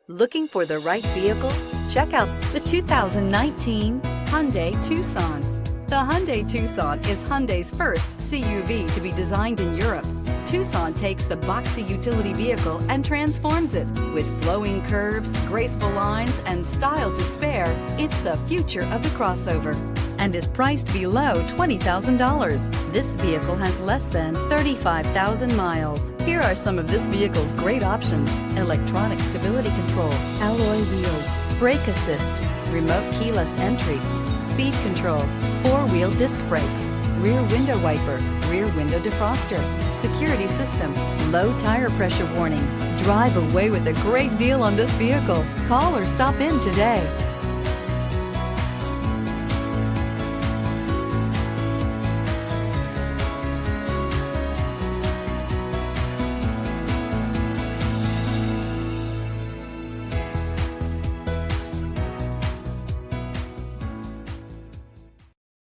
Looking for the right vehicle? Check out the 2019 Hyundai Tucson. The Hyundai Tucson is Hyundai's first CUV to be designed in Europe. Tucson takes the boxy utility vehicle and transforms it. With flowing curves, graceful lines, and style to spare, it's the future of the crossover and is priced below $20,000. This vehicle has less than 35,000 miles. Here are some of this vehicle's great options: electronic stability control, alloy wheels, brake assist, remote keyless entry, speed control, four-wheel disc brakes, rear window wiper, rear window defroster, security system, low tire pressure warning. Drive away with a great deal on this vehicle. Call or stop in today.